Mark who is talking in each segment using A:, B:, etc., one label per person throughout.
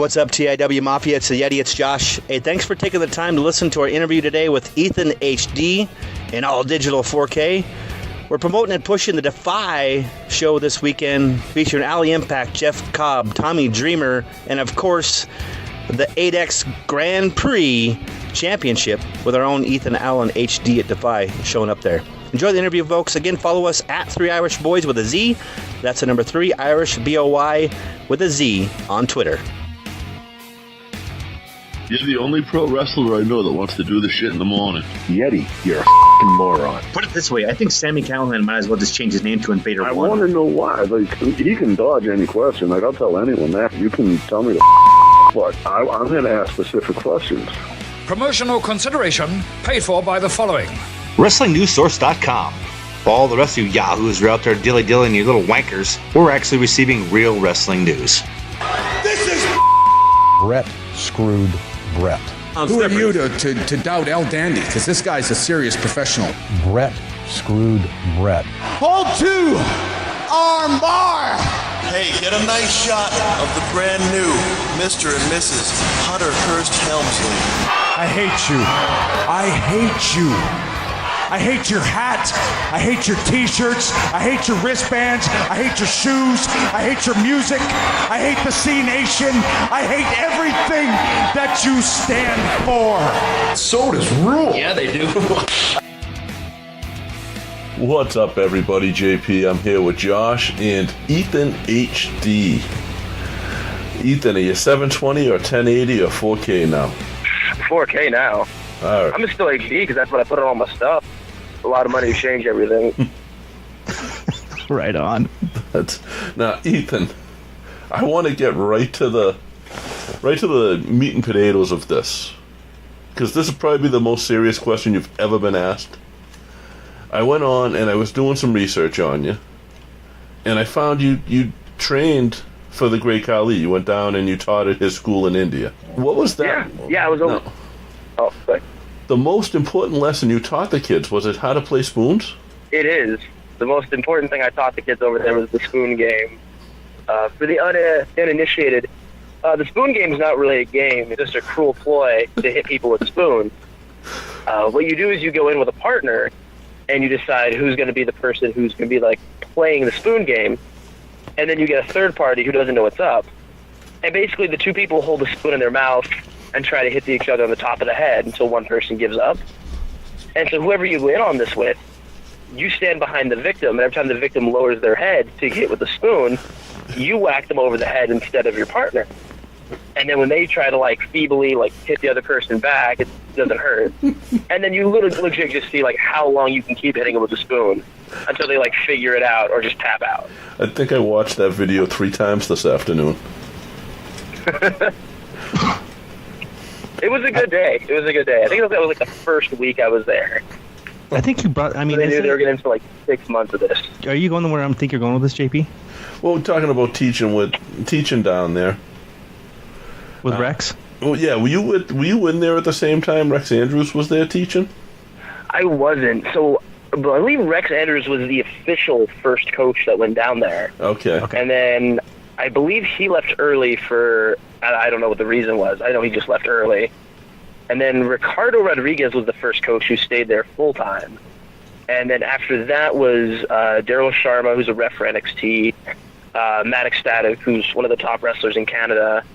A: what's up, TIW Mafia? It's the Yeti, it's Josh. Hey, thanks for taking the time to listen to our interview today with EthanHD in all digital 4K. We're promoting and pushing the DEFY show this weekend, featuring Allie Impact, Jeff Cobb, Tommy Dreamer, and of course, the 8X Grand Prix Championship with our own Ethan Allen HD at DEFY showing up there. Enjoy the interview, folks. Again, follow us at 3 Irish Boys with a Z. That's the number 3 Irish BOY with a Z on Twitter.
B: You're the only pro wrestler I know that wants to do this shit in the morning.
C: Yeti, you're a f***ing moron.
A: Put it this way, I think Sami Callihan might as well just change his name to Invader 1.
C: I want to know why. Like, he can dodge any question. Like, I'll tell anyone that. You can tell me but I'm going to ask specific questions.
D: Promotional consideration paid for by the following.
E: WrestlingNewsSource.com. All the rest of you yahoos are out there dilly-dillying your little wankers. We're actually receiving real wrestling news.
F: This is
G: Brett screwed Brett.
F: Who are you to doubt El Dandy? Because this guy's a serious professional.
G: Brett screwed Brett.
F: Hold 2, arm bar.
H: Hey, get a nice shot of the brand new Mr. and Mrs. Hunter Hurst Helmsley.
I: I hate you. I hate you. I hate your hat. I hate your t-shirts. I hate your wristbands. I hate your shoes. I hate your music. I hate the C Nation. I hate everything that you stand for.
F: Sodas rule.
H: Yeah, they do.
B: What's up, everybody? JP, I'm here with Josh and EthanHD. Ethan, are you 720 or 1080 or 4K now?
J: 4K now.
B: All right.
J: I'm still HD because that's what I put on all my stuff. A lot of money to change everything.
A: Right on.
B: Now, Ethan, I want to get right to the meat and potatoes of this, because this is probably the most serious question you've ever been asked. I went on and I was doing some research on you, and I found you trained for the great Khali. You went down and you taught at his school in India. What was that?
J: Yeah, I was over.
B: No.
J: Oh, sorry.
B: The most important lesson you taught the kids, was it how to play spoons?
J: It is. The most important thing I taught the kids over there was the spoon game. For the uninitiated, the spoon game is not really a game. It's just a cruel ploy to hit people with a spoon. What you do is you go in with a partner, and you decide who's going to be the person who's going to be like playing the spoon game, and then you get a third party who doesn't know what's up. And basically the two people hold the spoon in their mouth and try to hit each other on the top of the head until one person gives up. And so whoever you win on this with, you stand behind the victim, and every time the victim lowers their head to hit with the spoon, you whack them over the head instead of your partner. And then when they try to like feebly like hit the other person back, it doesn't hurt. And then you legit just see like how long you can keep hitting them with the spoon until they like figure it out or just tap out.
B: I think I watched that video 3 times this afternoon.
J: It was a good day. It was a good day. I think that was like the first week I was there.
A: I think you brought, I mean...
J: So they knew they were getting into like 6 months of this.
A: Are you going where I think you're going with this, JP?
B: Well, we're talking about teaching down there.
A: With Rex?
B: Well, yeah. Were you in there at the same time Rex Andrews was there teaching?
J: I wasn't. So I believe Rex Andrews was the official first coach that went down there.
B: Okay.
J: And then I believe he left early for... I don't know what the reason was. I know he just left early. And then Ricardo Rodriguez was the first coach who stayed there full-time. And then after that was Daryl Sharma, who's a ref for NXT, Matt Ecstatic, who's one of the top wrestlers in Canada,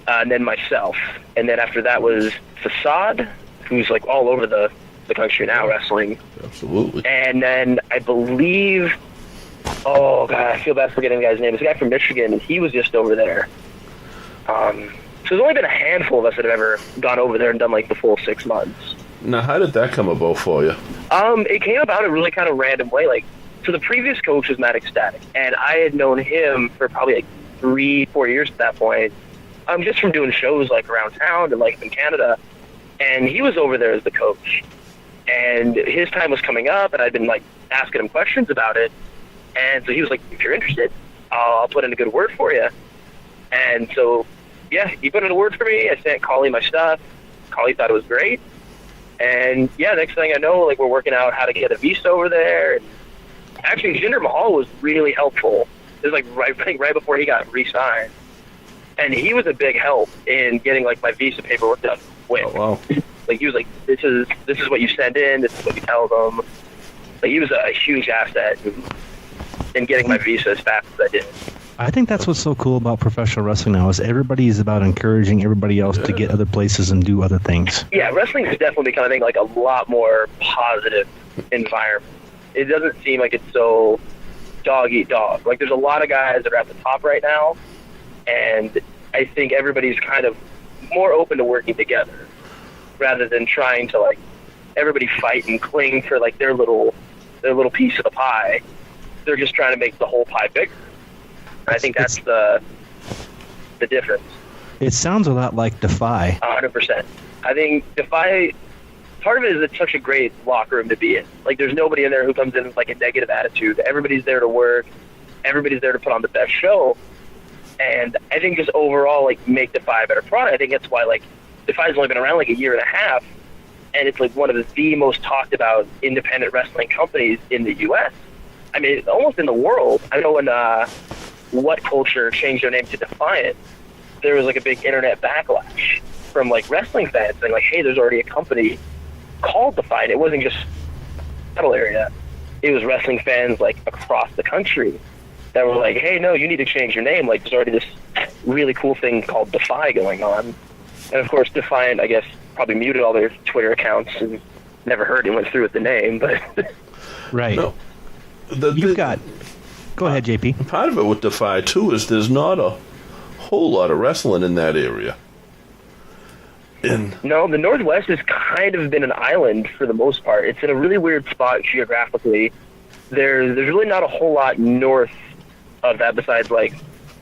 J: and then myself. And then after that was Facade, who's like all over the country now wrestling.
B: Absolutely.
J: And then I believe... Oh, God, I feel bad forgetting the guy's name. It's a guy from Michigan, and he was just over there. So there's only been a handful of us that have ever gone over there and done like the full 6 months.
B: Now, how did that come about for you?
J: It came about a really kind of random way. Like, so the previous coach was Matt Ecstatic, and I had known him for probably like 3-4 years at that point, just from doing shows like around town and like in Canada. And he was over there as the coach, and his time was coming up, and I'd been like asking him questions about it. And so he was like, "If you're interested, I'll put in a good word for you." And so, yeah, he put in a word for me. I sent Khali my stuff. Khali thought it was great. And, yeah, next thing I know, like, we're working out how to get a visa over there. And actually, Jinder Mahal was really helpful. It was, like, right before he got re-signed. And he was a big help in getting like my visa paperwork done quick.
B: Oh, wow.
J: Like he was like, this is what you send in, this is what you tell them. Like he was a huge asset in getting my visa as fast as I did.
A: I think that's what's so cool about professional wrestling now is everybody is about encouraging everybody else to get other places and do other things.
J: Yeah, wrestling is definitely becoming like a lot more positive environment. It doesn't seem like it's so dog eat dog. Like there's a lot of guys that are at the top right now, and I think everybody's kind of more open to working together rather than trying to like everybody fight and cling for like their little piece of the pie. They're just trying to make the whole pie bigger. I think that's the difference.
A: It sounds a lot like DEFY.
J: 100%. I think DEFY, part of it is it's such a great locker room to be in. Like, there's nobody in there who comes in with, like, a negative attitude. Everybody's there to work. Everybody's there to put on the best show. And I think just overall, like, make DEFY a better product. I think that's why, like, DEFY's only been around, like, a year and a half, and it's, like, one of the most talked about independent wrestling companies in the U.S. I mean, almost in the world. I know when What Culture changed their name to Defiant, there was like a big internet backlash from like wrestling fans saying like, hey, there's already a company called Defiant. It wasn't just Seattle area. It was wrestling fans like across the country that were like, hey, no, you need to change your name. Like there's already this really cool thing called DEFY going on. And of course, Defiant, I guess, probably muted all their Twitter accounts and never heard it went through with the name, but
A: right.
B: No.
A: Go ahead, JP.
B: Part of it with DEFY, too, is there's not a whole lot of wrestling in that area.
J: No, the Northwest has kind of been an island for the most part. It's in a really weird spot geographically. There's really not a whole lot north of that besides, like,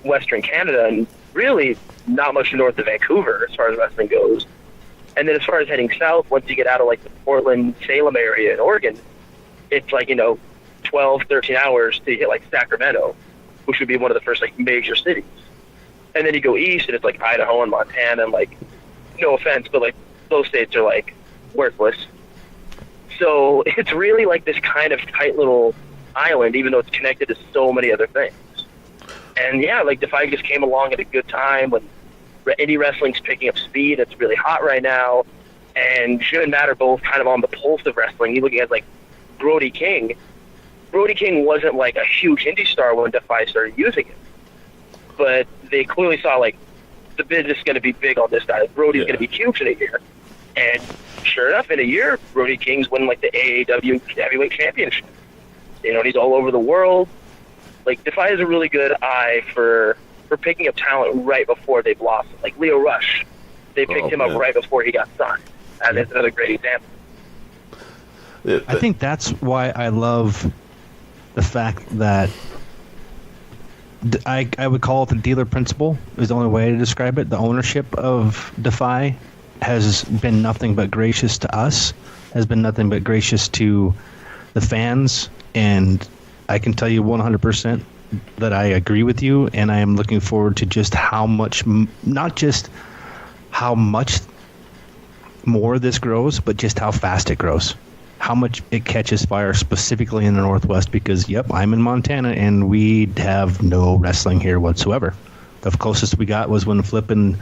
J: Western Canada, and really not much north of Vancouver as far as wrestling goes. And then as far as heading south, once you get out of, like, the Portland, Salem area in Oregon, it's like, 12, 13 hours to hit like Sacramento, which would be one of the first like major cities. And then you go east and it's like Idaho and Montana, and like, no offense, but like those states are like worthless. So it's really like this kind of tight little island, even though it's connected to so many other things. And yeah, like DEFY just came along at a good time when indie wrestling's picking up speed. It's really hot right now, and Jim and Matt are both kind of on the pulse of wrestling. You look at like Brody King. Brody King wasn't like a huge indie star when DEFY started using it, but they clearly saw like the business is going to be big on this guy. Brody's going to be huge in a year, and sure enough, in a year, Brody King's winning like the AAW Heavyweight Championship. He's all over the world. Like DEFY has a really good eye for picking up talent right before they blossom. Like Leo Rush, they picked him up right before he got signed, and that's another great example.
A: I think that's why I love the fact that I would call it the dealer principle is the only way to describe it. The ownership of DEFY has been nothing but gracious to us, has been nothing but gracious to the fans, and I can tell you 100% that I agree with you, and I am looking forward to just how much, not just how much more this grows, but just how fast it grows. How much it catches fire specifically in the Northwest, because, yep, I'm in Montana, and we have no wrestling here whatsoever. The closest we got was when Flip and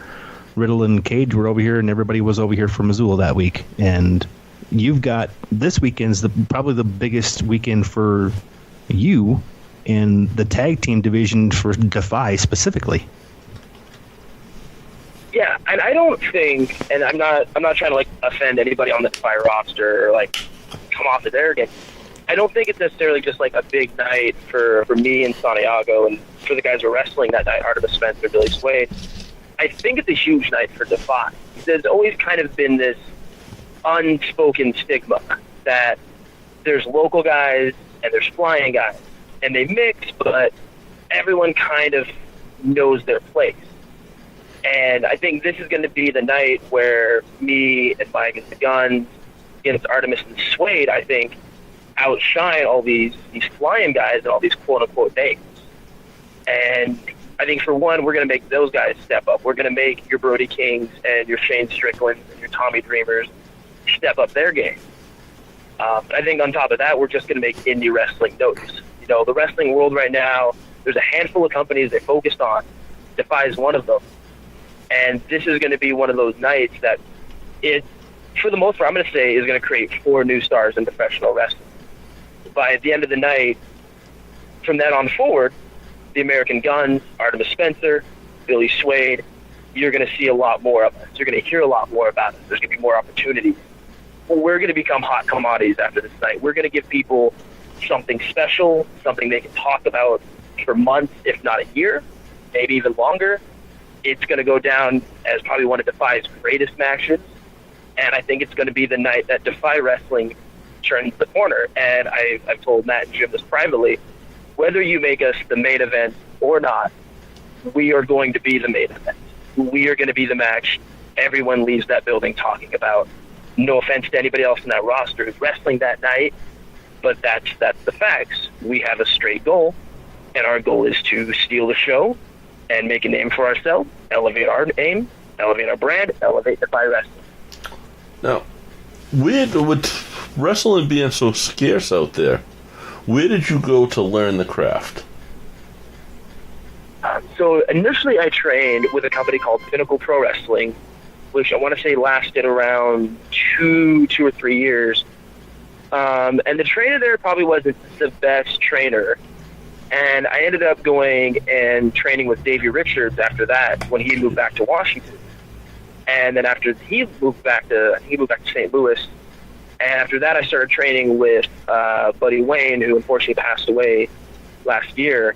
A: Riddle and Cage were over here, and everybody was over here for Missoula that week. And you've got, this weekend's probably the biggest weekend for you in the tag team division for DEFY specifically.
J: Yeah, and I don't think, and I'm not trying to like offend anybody on the DEFY roster or like come off as arrogant. I don't think it's necessarily just like a big night for me and Santiago and for the guys who are wrestling that night, Artemis, Spencer, Billy Suede. I think it's a huge night for DEFY. There's always kind of been this unspoken stigma that there's local guys and there's flying guys, and they mix, but everyone kind of knows their place. And I think this is going to be the night where me and Mike and the Gunz against Artemis and Suede, I think, outshine all these flying guys and all these quote-unquote names. And I think, for one, we're going to make those guys step up. We're going to make your Brody Kings and your Shane Stricklands and your Tommy Dreamers step up their game. I think on top of that, we're just going to make indie wrestling notice. The wrestling world right now, there's a handful of companies they focused on. DEFY is one of them. And this is going to be one of those nights that for the most part, I'm going to say, is going to create 4 new stars in professional wrestling. By the end of the night, from that on forward, the American Gunz, Artemis Spencer, Billy Suede, you're going to see a lot more of us. You're going to hear a lot more about us. There's going to be more opportunities. We're going to become hot commodities after this night. We're going to give people something special, something they can talk about for months, if not a year, maybe even longer. It's going to go down as probably one of DEFY's greatest matches, and I think it's going to be the night that DEFY Wrestling turns the corner. And I've told Matt and Jim this privately, whether you make us the main event or not, we are going to be the main event. We are going to be the match everyone leaves that building talking about. No offense to anybody else in that roster who's wrestling that night, but that's the facts. We have a straight goal, and our goal is to steal the show and make a name for ourselves, elevate our name, elevate our brand, elevate DEFY Wrestling.
B: Now, with wrestling being so scarce out there, where did you go to learn the craft?
J: So initially I trained with a company called Pinnacle Pro Wrestling, which I want to say lasted around two or 3 years. And the trainer there probably wasn't the best trainer. And I ended up going and training with Davey Richards after that when he moved back to Washington. And then after he moved back to St. Louis. And after that I started training with Buddy Wayne, who unfortunately passed away last year.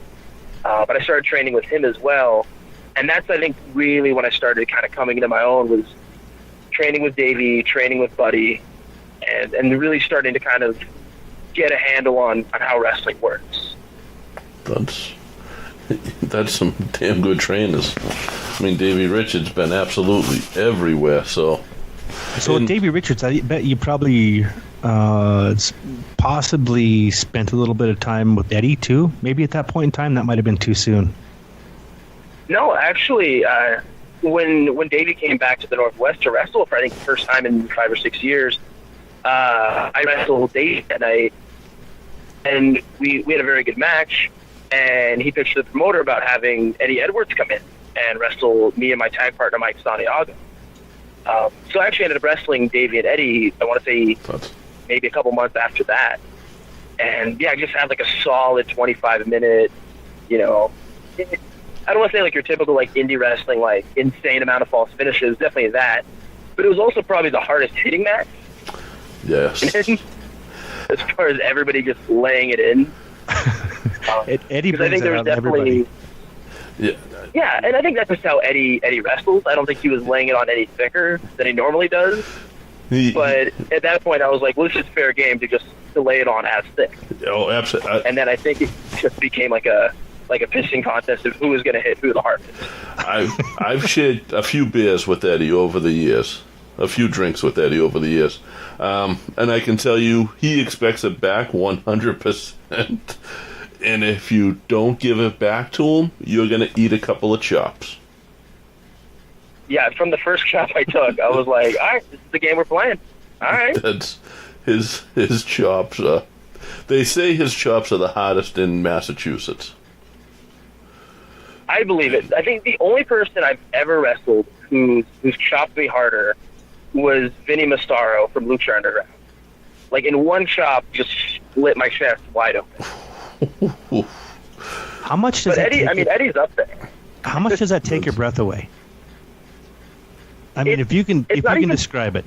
J: But I started training with him as well. And that's, I think, really when I started kind of coming into my own, was training with Davey, training with Buddy, and really starting to kind of get a handle on how wrestling works.
B: That's some damn good trainers. I mean, Davey Richards been absolutely everywhere, so...
A: So with Davey Richards, I bet you probably possibly spent a little bit of time with Eddie, too? Maybe at that point in time, that might have been too soon.
J: No, actually, when Davey came back to the Northwest to wrestle for, I think, the first time in 5 or 6 years, I wrestled Davey that night, and we had a very good match, and he pitched to the promoter about having Eddie Edwards come in and wrestle me and my tag partner, Mike Santiago. So I actually ended up wrestling Davey and Eddie, I want to say, maybe a couple months after that. And, yeah, I just had, like, a solid 25-minute, you know... I don't want to say like your typical like indie wrestling, like insane amount of false finishes, definitely that. But it was also probably the hardest hitting match.
B: Yes.
J: As far as everybody just laying it in.
A: Eddie brings
J: I think there was definitely
B: everybody.
J: Yeah, and I think that's just how Eddie wrestles. I don't think he was laying it on any thicker than he normally does. But at that point I was like, well, this is fair game to lay it on as thick.
B: Oh, absolutely.
J: And then I think it just became like a pissing contest of who was going to hit who the hardest.
B: I've shared a few beers with Eddie over the years, a few drinks with Eddie over the years, and I can tell you he expects it back 100%. And if you don't give it back to him, you're going to eat a couple of chops.
J: Yeah, from the first chop I took, I was like, all right, this is the game we're playing. All right.
B: That's his chops. They say his chops are the hottest in Massachusetts.
J: I believe it. I think the only person I've ever wrestled who's chopped me harder was Vinny Massaro from Lucha Underground. Like, in one chop, just split my chest wide open.
A: How much does
J: Eddie's up there.
A: How much does that take your breath away? I mean, if you can describe it.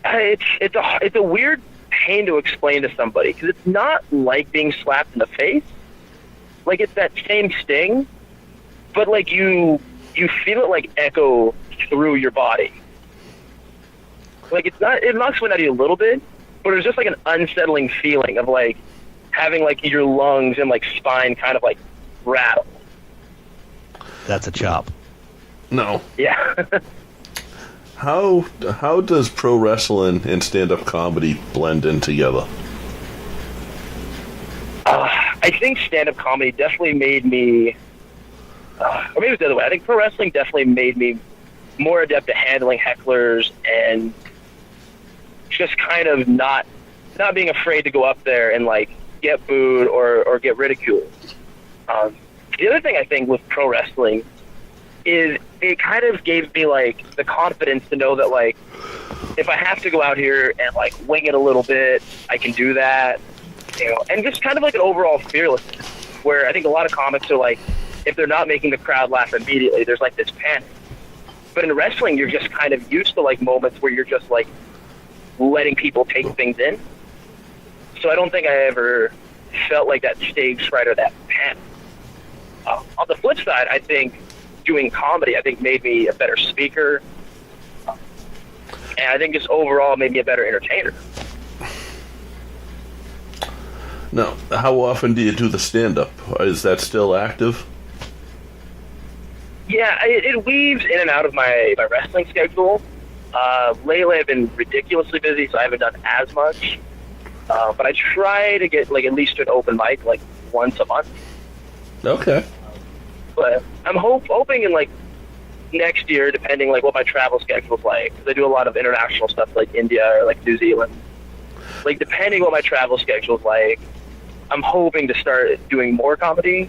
J: It's a weird pain to explain to somebody, because it's not like being slapped in the face. Like, it's that same sting, but, like, you feel it, like, echo through your body. Like, it knocks one out of you a little bit, but it's just, like, an unsettling feeling of, like, having, like, your lungs and, like, spine kind of, like, rattle.
A: That's a chop.
B: No.
J: Yeah.
B: How does pro wrestling and stand-up comedy blend in together?
J: I think stand-up comedy definitely made me, or maybe it's the other way. I think pro wrestling definitely made me more adept at handling hecklers and just kind of not being afraid to go up there and like get booed or get ridiculed. The other thing I think with pro wrestling is it kind of gave me like the confidence to know that like if I have to go out here and like wing it a little bit, I can do that, you know, and just kind of like an overall fearlessness where I think a lot of comics are like, if they're not making the crowd laugh immediately, there's like this panic. But in wrestling, you're just kind of used to like moments where you're just like letting people take things in. So I don't think I ever felt like that stage fright or that panic. On the flip side, I think doing comedy, I think made me a better speaker. And I think just overall made me a better entertainer.
B: Now, how often do you do the stand-up? Is that still active?
J: Yeah, it weaves in and out of my wrestling schedule. Lately I've been ridiculously busy, so I haven't done as much. But I try to get like at least an open mic like once a month.
B: Okay.
J: But I'm hoping in like next year, depending like what my travel schedule's like, because I do a lot of international stuff like India or like New Zealand. Like depending what my travel schedule's like, I'm hoping to start doing more comedy.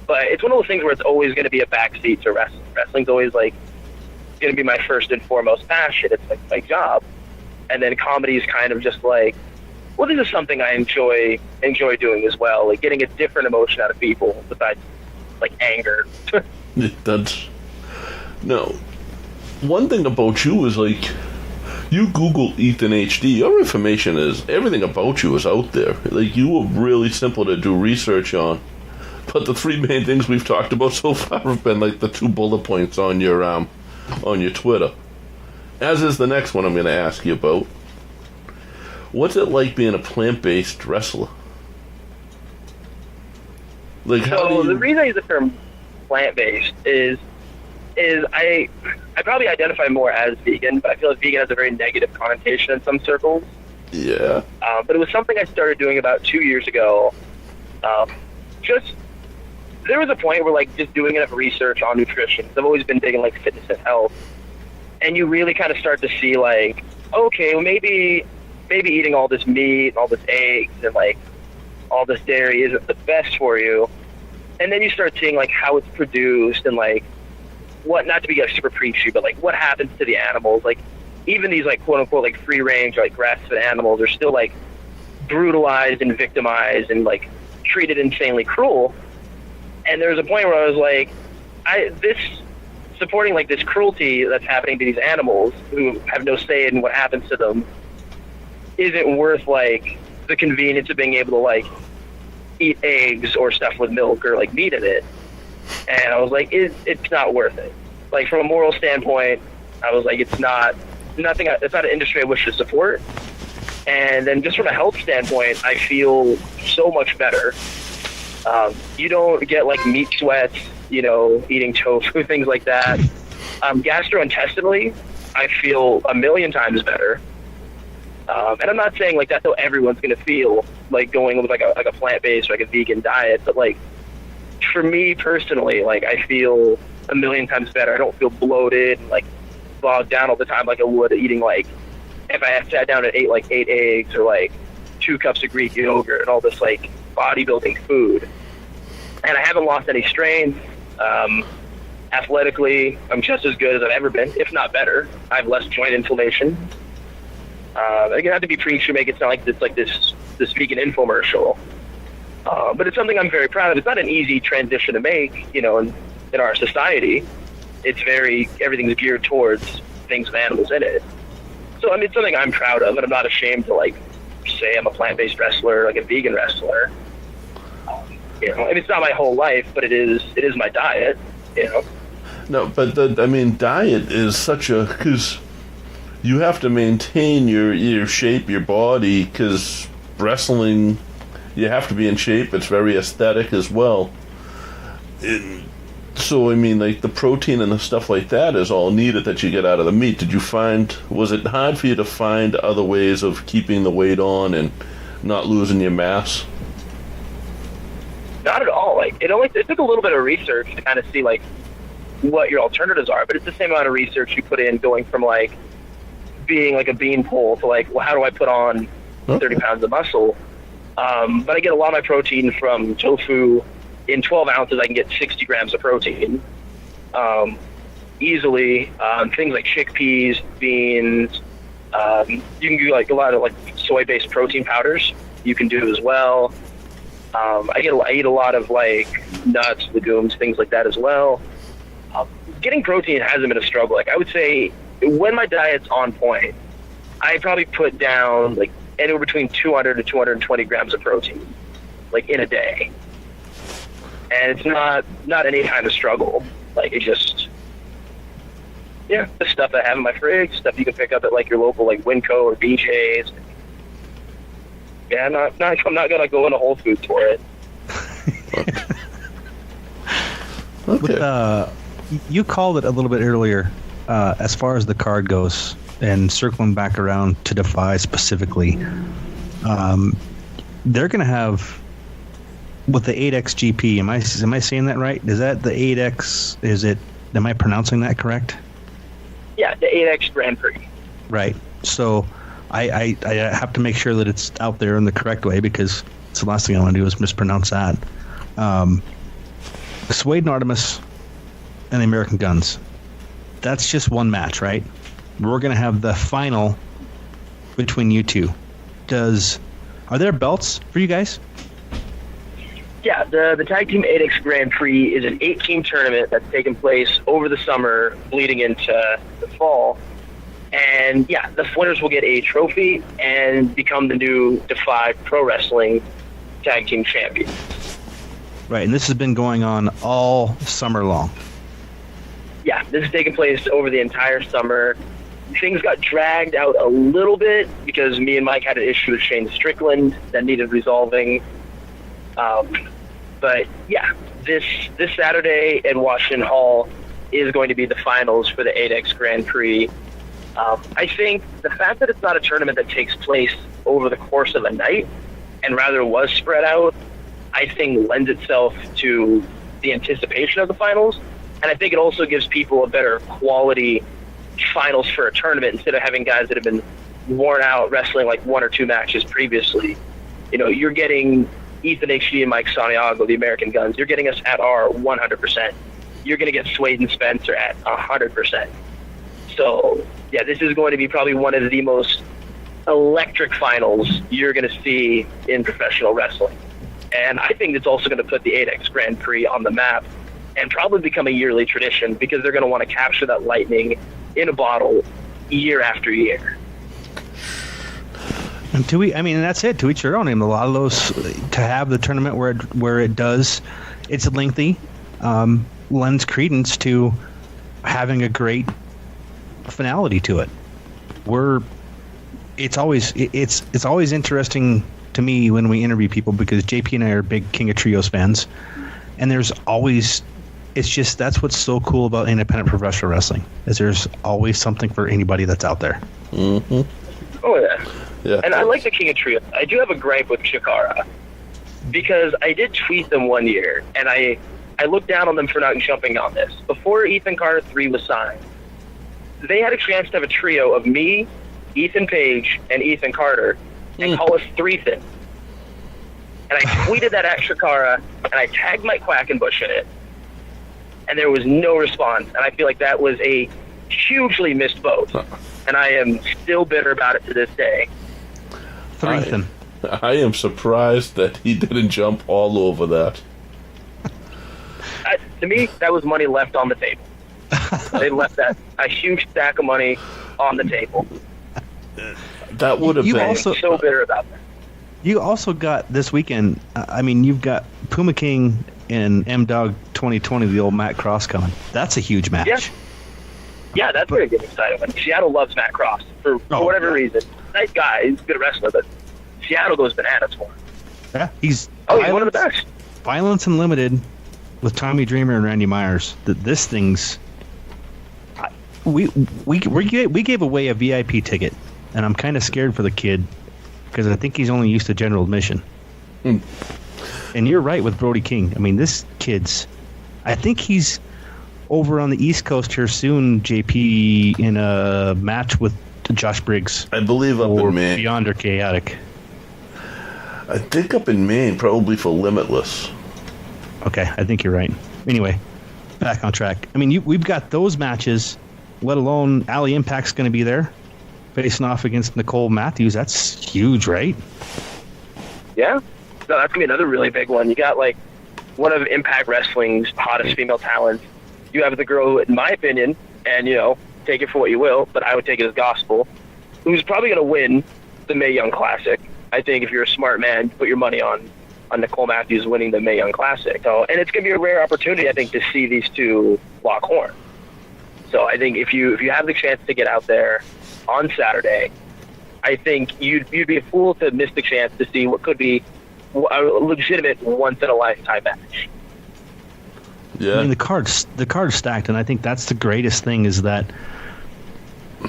J: But it's one of those things where it's always going to be a backseat to wrestling. Wrestling's always like going to be my first and foremost passion. It's like my job. And then comedy is kind of just like, well, this is something I enjoy doing as well. Like getting a different emotion out of people besides like anger.
B: That's no. One thing about you is like you Google EthanHD. Your information is everything about you is out there. Like you were really simple to do research on. But the three main things we've talked about so far have been like the 2 bullet points on your Twitter. As is the next one I'm going to ask you about. What's it like being a plant-based wrestler? Like,
J: so the reason I use the term plant-based is I probably identify more as vegan, but I feel like vegan has a very negative connotation in some circles.
B: Yeah.
J: But it was something I started doing about 2 years ago. There was a point where like just doing enough research on nutrition. I've always been big in like fitness and health, and you really kind of start to see like, okay, well maybe eating all this meat and all this eggs and like all this dairy isn't the best for you. And then you start seeing like how it's produced and like what, not to be like super preachy, but like what happens to the animals. Like even these like quote unquote like free range or like grass-fed animals are still like brutalized and victimized and like treated insanely cruel. And there was a point where I was like, supporting like this cruelty that's happening to these animals who have no say in what happens to them isn't worth like the convenience of being able to like eat eggs or stuff with milk or like meat in it. And I was like, it's not worth it. Like from a moral standpoint, I was like, it's not an industry I wish to support. And then just from a health standpoint, I feel so much better. You don't get like meat sweats, you know, eating tofu, things like that. Gastrointestinally, I feel 1,000,000 times better. And I'm not saying like that's how everyone's going to feel like going with like a plant-based or like a vegan diet, but like for me personally, like I feel 1,000,000 times better. I don't feel bloated and like bogged down all the time like I would eating like if I had sat down and ate like 8 eggs or like 2 cups of Greek yogurt and all this like bodybuilding food. And I haven't lost any strain. Athletically, I'm just as good as I've ever been, if not better. I have less joint inflammation. I have to be preached to make it sound like it's like this vegan infomercial. But it's something I'm very proud of. It's not an easy transition to make, you know, in our society. Everything's geared towards things with animals in it. So, I mean, it's something I'm proud of, and I'm not ashamed to, like, say I'm a plant-based wrestler, like a vegan wrestler. You know, and it's not my whole life, but it is my diet, you know.
B: No, but diet is such a, because you have to maintain your shape, your body, because wrestling, you have to be in shape. It's very aesthetic as well. So, I mean, like, the protein and the stuff like that is all needed that you get out of the meat. Was it hard for you to find other ways of keeping the weight on and not losing your mass?
J: Not at all. Like, it took a little bit of research to kind of see, like, what your alternatives are, but it's the same amount of research you put in going from, like, being, like, a beanpole to, like, well, how do I put on 30 pounds of muscle? But I get a lot of my protein from tofu. In 12 ounces, I can get 60 grams of protein. easily. Things like chickpeas, beans. You can do like a lot of like soy-based protein powders. You can do as well. I eat a lot of like nuts, legumes, things like that as well. Getting protein hasn't been a struggle. Like I would say, when my diet's on point, I probably put down like anywhere between 200 to 220 grams of protein, like in a day. And it's not any kind of struggle. Like it just, the stuff I have in my fridge, stuff you can pick up at like your local like Winco or BJ's. Yeah, I'm not gonna go into Whole Foods for it.
B: Okay.
K: You called it a little bit earlier, as far as the card goes, and circling back around to DEFY specifically. They're going to have, with the 8X GP, am I saying that right? Is that the 8X, am I pronouncing that correct?
J: Yeah, the 8X Grand Prix.
K: Right. So I have to make sure that it's out there in the correct way, because it's the last thing I want to do is mispronounce that. Suede and Artemis and the Ameikan Gunz. That's just one match, right? We're going to have the final between you two. Are there belts for you guys?
J: Yeah, the Tag Team 8X Grand Prix is an 8-team tournament that's taken place over the summer, bleeding into the fall. And yeah, the winners will get a trophy and become the new DEFY Pro Wrestling Tag Team Champions.
K: Right, and this has been going on all summer long.
J: Yeah, this has taken place over the entire summer. Things got dragged out a little bit because me and Mike had an issue with Shane Strickland that needed resolving. But yeah, this Saturday in Washington Hall is going to be the finals for the 8X Grand Prix. I think the fact that it's not a tournament that takes place over the course of a night and rather was spread out, I think lends itself to the anticipation of the finals. And I think it also gives people a better quality finals for a tournament instead of having guys that have been worn out wrestling like one or two matches previously. You know, you're getting EthanHD and Mike Santiago, the Ameikan Gunz. You're getting us at our 100%. You're going to get Suede and Spencer at 100%. So, yeah, this is going to be probably one of the most electric finals you're going to see in professional wrestling. And I think it's also going to put the 8X Grand Prix on the map and probably become a yearly tradition because they're going to want to capture that lightning in a bottle year after year.
K: And that's it. To each their own. A lot of those, to have the tournament where it does, it's lengthy, lends credence to having a great finality to it. It's always interesting to me when we interview people because JP and I are big King of Trios fans, and there's always, it's just, that's what's so cool about independent professional wrestling, is there's always something for anybody that's out there.
B: Mm-hmm.
J: Oh yeah. And I like the King of Trios. I do have a gripe with Chikara because I did tweet them one year, and I looked down on them for not jumping on this. Before Ethan Carter 3 was signed, they had a chance to have a trio of me, Ethan Page, and Ethan Carter, and call us Threethan. And I tweeted that at Chikara, and I tagged Mike Quackenbush in it, and there was no response. And I feel like that was a hugely missed vote, and I am still bitter about it to this day.
K: Threethan.
B: I am surprised that he didn't jump all over that.
J: To me, that was money left on the table. They left a huge stack of money on the table.
B: That would have been
J: so bitter about that.
K: You also got this weekend, you've got Puma King and M-Dog 2020, the old Matt Cross coming. That's a huge match.
J: Yeah, that's going to get excited. Seattle loves Matt Cross for whatever reason. Nice guy. He's a good wrestler, but Seattle goes bananas for him.
K: Yeah, he's
J: one of the best.
K: Violence Unlimited with Tommy Dreamer and Randy Myers. This thing's... We gave away a VIP ticket, and I'm kind of scared for the kid because I think he's only used to general admission. And you're right with Brody King. This kid's... I think he's over on the East Coast here soon, JP, in a match with Josh Briggs.
B: I believe up in Maine.
K: Beyond or Chaotic.
B: I think up in Maine, probably for Limitless.
K: Okay, I think you're right. Anyway, back on track. I mean, we've got those matches, let alone Allie Impact's going to be there, facing off against Nicole Matthews. That's huge, right?
J: Yeah. No, that's going to be another really big one. You got, like, one of Impact Wrestling's hottest female talents. You have the girl who, in my opinion, and, you know, take it for what you will, but I would take it as gospel, who's probably going to win the Mae Young Classic. I think if you're a smart man, put your money on Nicole Matthews winning the Mae Young Classic. So, and it's going to be a rare opportunity, I think, to see these two lock horns. So I think if you have the chance to get out there on Saturday, I think you'd be a fool to miss the chance to see what could be a legitimate once-in-a-lifetime match.
B: Yeah.
K: I mean, the card's stacked, and I think that's the greatest thing is that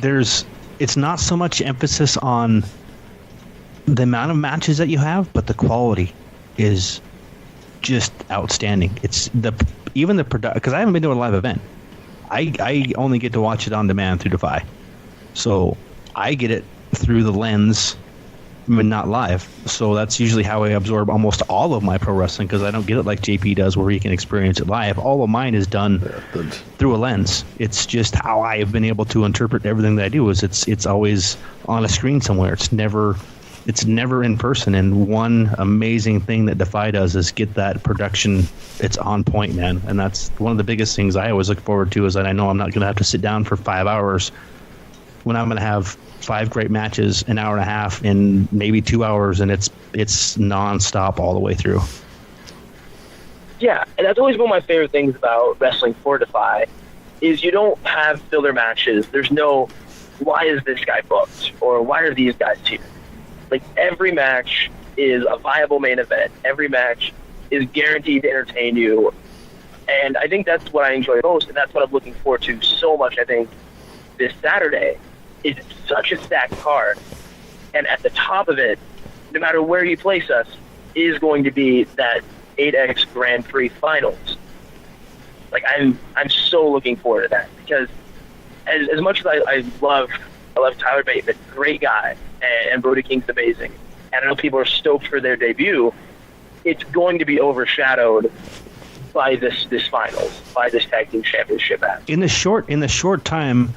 K: it's not so much emphasis on the amount of matches that you have, but the quality is just outstanding. It's even the production, because I haven't been to a live event. I only get to watch it on demand through DEFY, so I get it through the lens, but not live. So that's usually how I absorb almost all of my pro wrestling, because I don't get it like JP does where he can experience it live. All of mine is done through a lens. It's just how I have been able to interpret everything that I do. Is it's always on a screen somewhere. It's never in person. And one amazing thing that DEFY does is get that production. It's on point, man. And that's one of the biggest things I always look forward to, is that I know I'm not going to have to sit down for 5 hours when I'm going to have 5 great matches, an hour and a half, in maybe 2 hours, and it's nonstop all the way through.
J: Yeah, and that's always one of my favorite things about wrestling for DEFY, is you don't have filler matches. There's no, why is this guy booked, or why are these guys here? Like, every match is a viable main event. Every match is guaranteed to entertain you, and I think that's what I enjoy most, and that's what I'm looking forward to so much, I think, this Saturday. Is such a stacked card, and at the top of it, no matter where you place us, is going to be that 8X Grand Prix Finals. Like, I'm so looking forward to that, because as much as I love Tyler Bateman, great guy, and Brody King's amazing, and I know people are stoked for their debut, it's going to be overshadowed by this finals, by this tag team championship match.
K: In the short time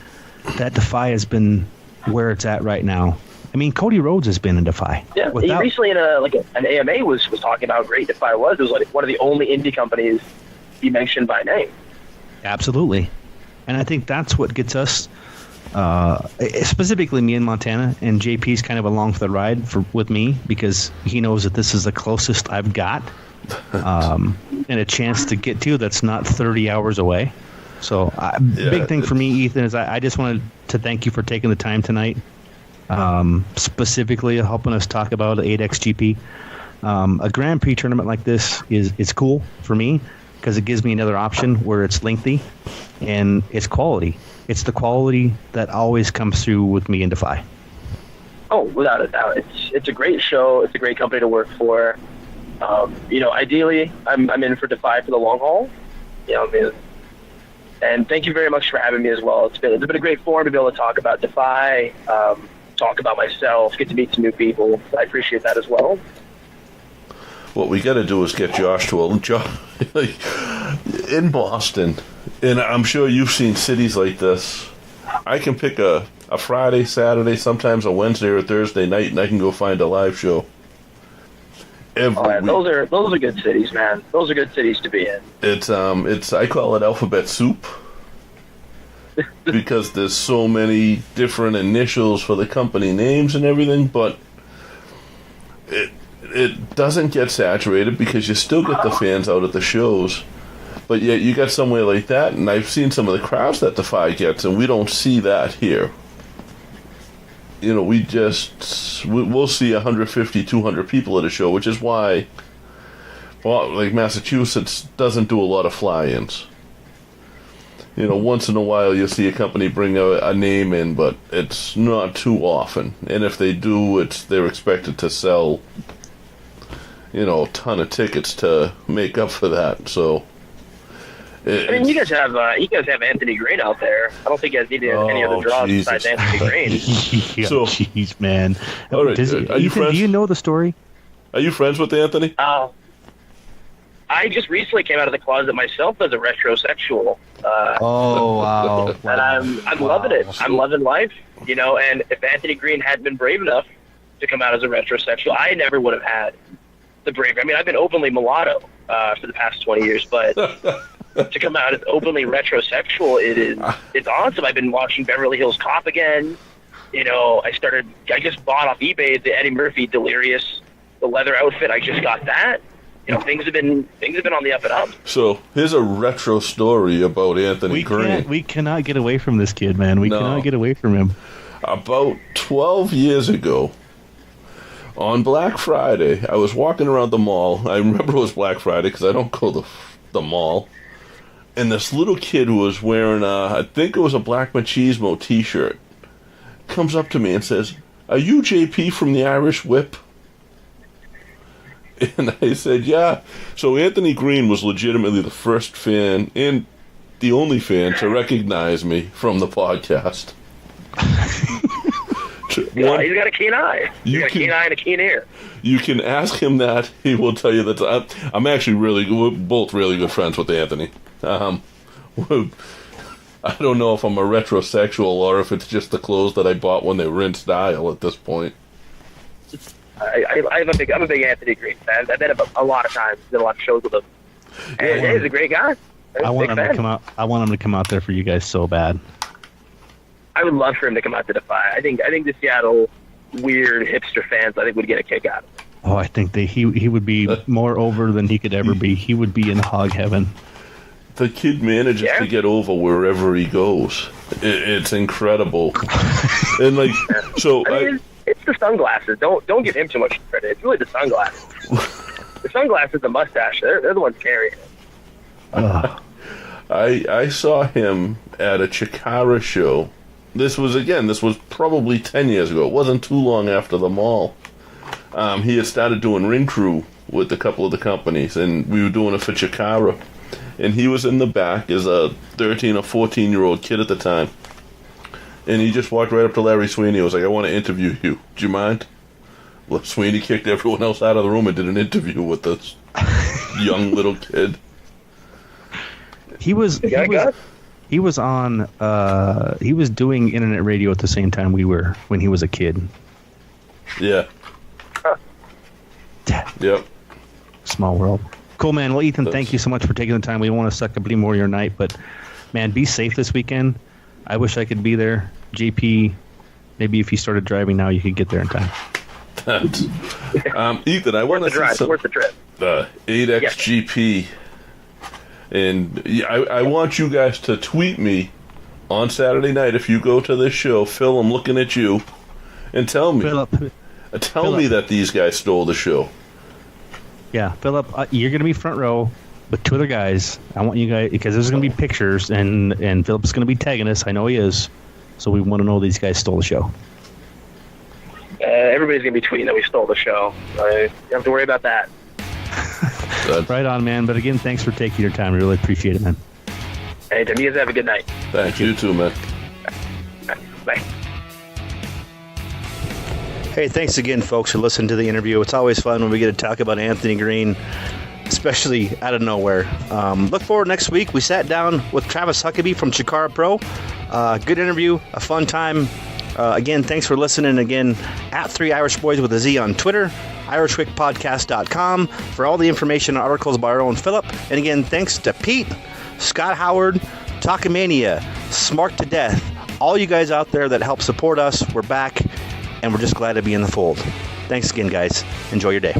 K: that DEFY has been where it's at right now. I mean, Cody Rhodes has been in DEFY.
J: Yeah, he recently in an AMA was talking about how great DEFY was. It was like one of the only indie companies he mentioned by name.
K: Absolutely. And I think that's what gets us, specifically me in Montana, and JP's kind of along for the ride with me, because he knows that this is the closest I've got, and a chance to get to that's not 30 hours away. So, big thing for me, Ethan, is I just wanted to thank you for taking the time tonight, specifically helping us talk about the 8XGP. A Grand Prix tournament like this is cool for me, because it gives me another option where it's lengthy and it's quality. It's the quality that always comes through with me in DEFY.
J: Oh, without a doubt. It's a great show. It's a great company to work for. Ideally, I'm in for DEFY for the long haul. And thank you very much for having me as well. It's been a great forum to be able to talk about DEFY, talk about myself, get to meet some new people. I appreciate that as well.
B: What we got to do is get Josh to in Boston, and I'm sure you've seen cities like this. I can pick a Friday, Saturday, sometimes a Wednesday or Thursday night, and I can go find a live show. Those are good cities, man. Those are good cities to be in. It's I call it alphabet soup because there's so many different initials for the company names and everything, but it doesn't get saturated because you still get the fans out at the shows. But yet you got somewhere like that, and I've seen some of the crowds that DEFY gets, and we don't see that here. We'll see 150, 200 people at a show, which is why, like Massachusetts doesn't do a lot of fly-ins. Once in a while you'll see a company bring a name in, but it's not too often. And if they do, they're expected to sell, a ton of tickets to make up for that. So,
J: you guys have Anthony Greene out there. I don't think you guys need any other draws besides Anthony Greene.
K: Jeez, man.
B: All right,
K: do you know the story?
B: Are you friends with Anthony?
J: I I just recently came out of the closet myself as a retrosexual.
K: Oh, wow.
J: And I'm loving it. I'm loving life, you know, and if Anthony Greene hadn't been brave enough to come out as a retrosexual, I never would have had the bravery. I mean, I've been openly mulatto for the past 20 years, but to come out as openly retrosexual, it's awesome. I've been watching Beverly Hills Cop again. You know, I just bought off eBay the Eddie Murphy Delirious, the leather outfit. I just got that. You know, things have been on the up and up.
B: So here's a retro story about Anthony Greene.
K: We cannot get away from this kid, man. We cannot get away from him.
B: About 12 years ago, on Black Friday, I was walking around the mall. I remember it was Black Friday because I don't go to the mall. And this little kid who was wearing, I think it was a Black Machismo t-shirt, comes up to me and says, "Are you JP from the Irish Whip?" And I said, "Yeah." So Anthony Greene was legitimately the first fan and the only fan to recognize me from the podcast.
J: Yeah, he's got a keen eye. He's got a keen eye and a keen ear.
B: You can ask him that. He will tell you that. I'm actually we're both really good friends with Anthony. I don't know if I'm a retrosexual or if it's just the clothes that I bought when they were in style at this point.
J: I'm a big Anthony Greene fan. I've been a lot of times, did a lot of shows with him. And he's a great guy.
K: I want him to come out. I want him to come out there for you guys so bad.
J: I would love for him to come out to Defy. I think the Seattle weird hipster fans, I think, would get a kick out of it.
K: Oh, I think he would be more over than he could ever be. He would be in hog heaven.
B: The kid manages to get over wherever he goes. It's incredible. And so
J: I mean, it's the sunglasses. Don't give him too much credit. It's really the sunglasses. The sunglasses, the mustache, they're the ones carrying it.
B: I saw him at a Chikara show. This was probably 10 years ago. It wasn't too long after the mall. He had started doing ring crew with a couple of the companies, and we were doing it for Chikara. And he was in the back as a 13 or 14-year-old kid at the time. And he just walked right up to Larry Sweeney. He was like, "I want to interview you. Do you mind?" Well, Sweeney kicked everyone else out of the room and did an interview with this young little kid.
K: He was doing internet radio at the same time we were when he was a kid.
B: Yeah. Yep.
K: Small world. Cool, man. Well, Ethan, thank you so much for taking the time. We don't want to suck up any more of your night, but man, be safe this weekend. I wish I could be there. JP, maybe if you started driving now, you could get there in time.
B: Ethan, I want to see
J: worth the trip.
B: 8XGP. And I want you guys to tweet me on Saturday night if you go to this show. Phil, I'm looking at you, and tell me that these guys stole the show.
K: Yeah, Philip, you're going to be front row with two other guys. I want you guys, because there's going to be pictures, and Philip's going to be tagging us. I know he is. So we want to know these guys stole the show.
J: Everybody's going to be tweeting that we stole the show. You don't have to worry about that.
K: Right on, man. But again, thanks for taking your time. I really appreciate it, man.
J: Hey, Tim, you guys have a good night.
B: Thank you too, man.
J: Bye.
A: Hey, thanks again, folks, for listening to the interview. It's always fun when we get to talk about Anthony Greene, especially out of nowhere. Look forward next week. We sat down with Travis Huckabee from Chikara Pro. Good interview, a fun time. Again, thanks for listening. Again, at 3 Irish Boys with a Z on Twitter, irishwickpodcast.com for all the information and articles by our own Philip. And again, thanks to Pete, Scott Howard, Talkamania, Smart to Death, all you guys out there that help support us. We're back, and we're just glad to be in the fold. Thanks again, guys. Enjoy your day.